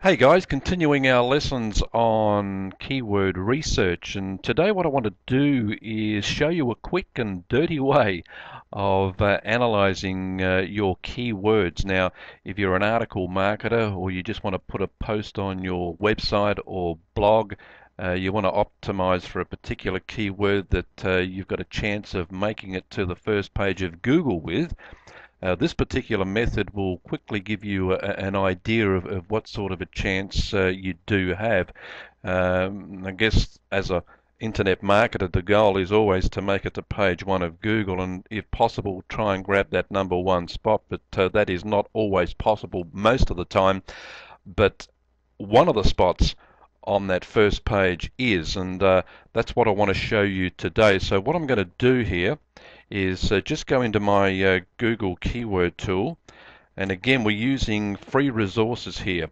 Hey guys, continuing our lessons on keyword research, and today what I want to do is show you a quick and dirty way of analyzing your keywords. Now, if you're an article marketer or you just want to put a post on your website or blog, you want to optimize for a particular keyword that you've got a chance of making it to the first page of Google with. This particular method will quickly give you an idea of what sort of a chance you do have. I guess as a internet marketer, the goal is always to make it to page one of Google, and if possible, try and grab that number one spot. But that is not always possible most of the time. But one of the spots on that first page is, and that's what I want to show you today. So what I'm going to do here is just go into my Google keyword tool, and again we're using free resources here,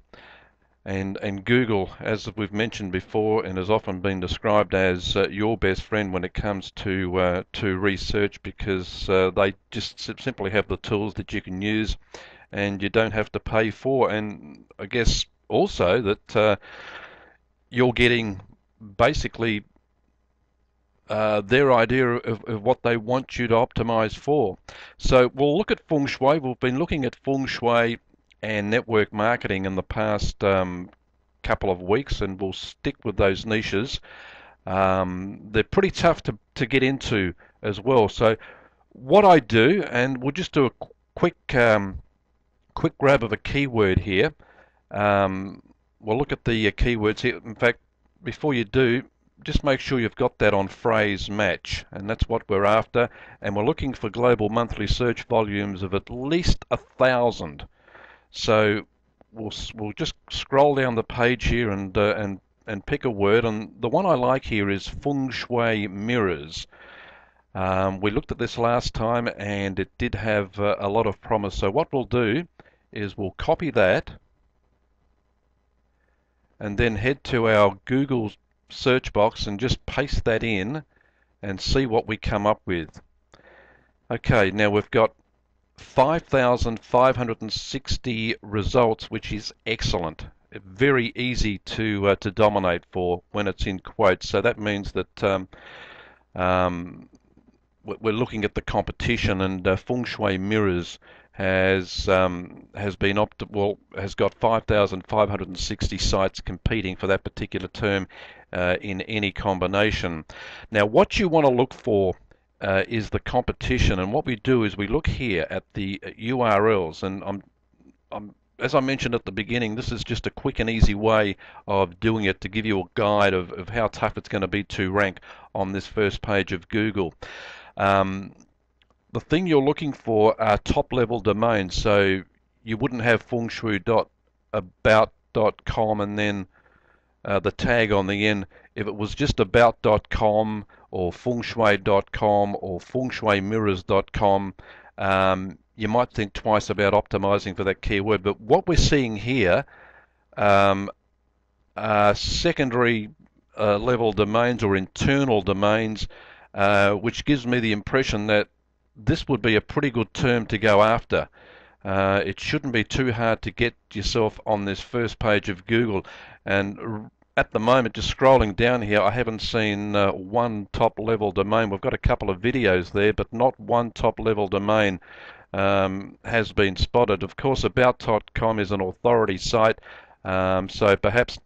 and Google, as we've mentioned before and has often been described as your best friend when it comes to research, because they just simply have the tools that you can use and you don't have to pay for. And I guess also that you're getting basically their idea of what they want you to optimize for. So we'll look at feng shui. We've been looking at feng shui and network marketing in the past couple of weeks, and we'll stick with those niches. They're pretty tough to get into as well. So what I do, and we'll just do a quick grab of a keyword here. Um, we'll look at the keywords here. In fact, before you do, just make sure you've got that on phrase match, and that's what we're after. And we're looking for global monthly search volumes of at least 1,000. So we'll just scroll down the page here and pick a word. And the one I like here is feng shui mirrors. We looked at this last time, and it did have a lot of promise. So what we'll do is we'll copy that and then head to our Google search box and just paste that in and see what we come up with. Okay, now we've got 5,560 results, which is excellent. Very easy to dominate for when it's in quotes. So that means that um, we're looking at the competition, and feng shui mirrors has been has got 5,560 sites competing for that particular term in any combination. Now, what you want to look for is the competition, and what we do is we look here at the URLs, and as I mentioned at the beginning, this is just a quick and easy way of doing it to give you a guide of how tough it's going to be to rank on this first page of Google. Um, the thing you're looking for are top level domains. So you wouldn't have fengshui.about.com and then the tag on the end. If it was just about.com or fengshui.com or fengshuimirrors.com, you might think twice about optimizing for that keyword. But what we're seeing here um, are secondary level domains or internal domains, which gives me the impression that this would be a pretty good term to go after. It shouldn't be too hard to get yourself on this first page of Google. And at the moment, just scrolling down here, I haven't seen one top level domain. We've got a couple of videos there, but not one top level domain has been spotted. Of course, about.com is an authority site, so perhaps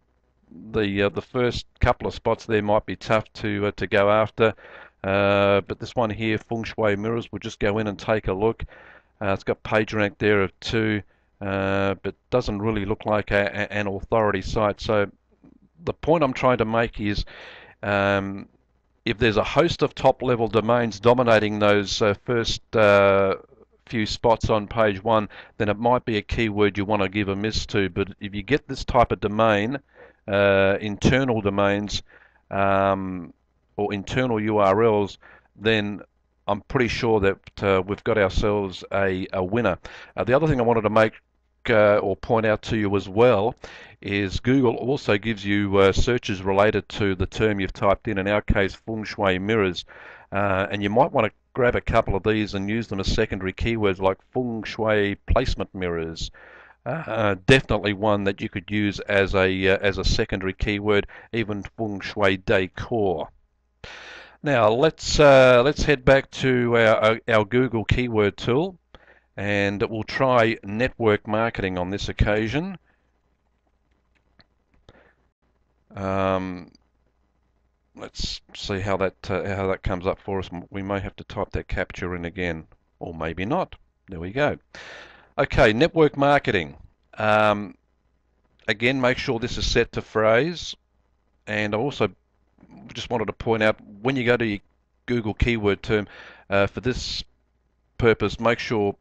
the first couple of spots there might be tough to go after. But this one here, feng shui mirrors, we'll just go in and take a look. It's got PageRank there of 2, but doesn't really look like an authority site. So the point I'm trying to make is if there's a host of top-level domains dominating those first few spots on page 1, then it might be a keyword you want to give a miss to. But if you get this type of domain, internal domains, or internal URLs, then I'm pretty sure that we've got ourselves a winner. The other thing I wanted to make or point out to you as well is Google also gives you searches related to the term you've typed in our case, feng shui mirrors. And you might want to grab a couple of these and use them as secondary keywords like feng shui placement mirrors, definitely one that you could use as a secondary keyword, even feng shui decor. Now let's head back to our Google keyword tool, and we'll try network marketing on this occasion. Let's see how that comes up for us. We may have to type that captcha in again, or maybe not. There we go. Okay, network marketing. Again, make sure this is set to phrase. And I also just wanted to point out, when you go to your Google keyword term, for this purpose, make sure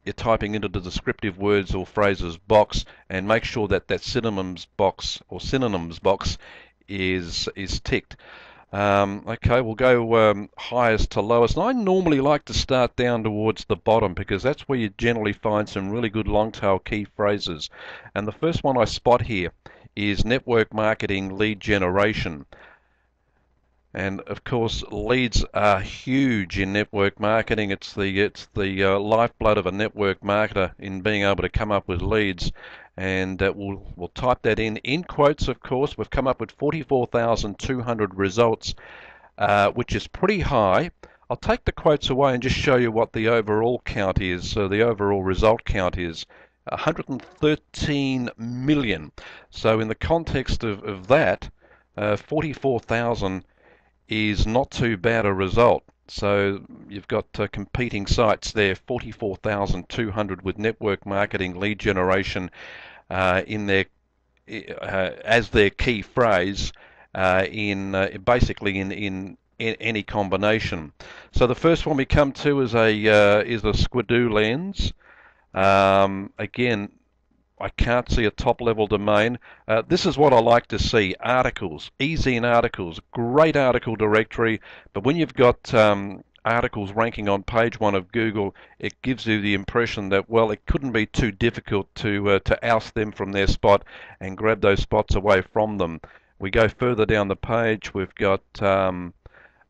you're typing into the descriptive words or phrases box, and make sure that that synonyms box or synonyms box is ticked. Okay, we'll go highest to lowest. And I normally like to start down towards the bottom, because that's where you generally find some really good long tail key phrases. And the first one I spot here is network marketing lead generation. And of course, leads are huge in network marketing. It's the lifeblood of a network marketer, in being able to come up with leads. And we'll type that in quotes. Of course, we've come up with 44,200 results, which is pretty high. I'll take the quotes away and just show you what the overall count is. So the overall result count is 113 million. So in the context of that, 44,000 is not too bad a result. So you've got competing sites there, 44,200 with network marketing lead generation in their as their key phrase, basically in any combination. So the first one we come to is a Squidoo lens. Again, I can't see a top level domain. This is what I like to see: articles, easy in articles, great article directory. But when you've got articles ranking on page 1 of Google, it gives you the impression that, well, it couldn't be too difficult to oust them from their spot and grab those spots away from them. We go further down the page. We've got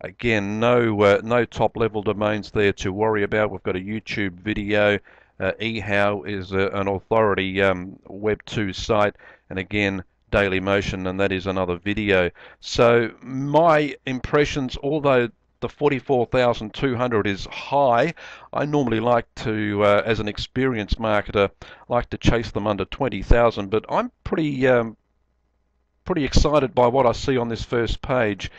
again, no top level domains there to worry about. We've got a YouTube video. eHow is an authority Web2 site, and again, Dailymotion, and that is another video. So my impressions, although the 44,200 is high, I normally like to, as an experienced marketer, like to chase them under 20,000. But I'm pretty excited by what I see on this first page,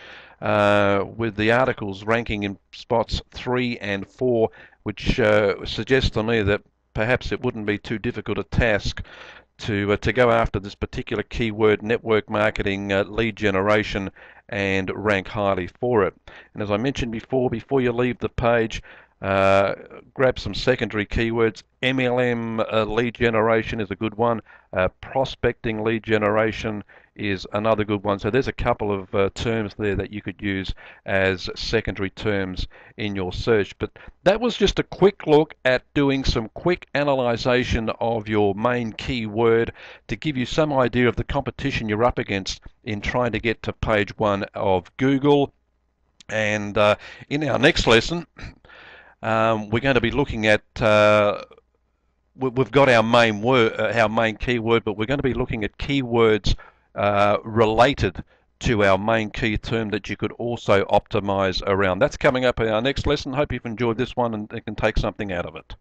with the articles ranking in spots 3 and 4, which suggests to me that perhaps it wouldn't be too difficult a task to go after this particular keyword, network marketing lead generation, and rank highly for it. And as I mentioned before you leave the page, grab some secondary keywords. MLM lead generation is a good one. Prospecting lead generation is another good one. So there's a couple of terms there that you could use as secondary terms in your search. But that was just a quick look at doing some quick analyzation of your main keyword to give you some idea of the competition you're up against in trying to get to page 1 of Google. And in our next lesson, we're going to be looking at we've got our main keyword, but we're going to be looking at keywords related to our main key term that you could also optimize around. That's coming up in our next lesson. Hope you've enjoyed this one and can take something out of it.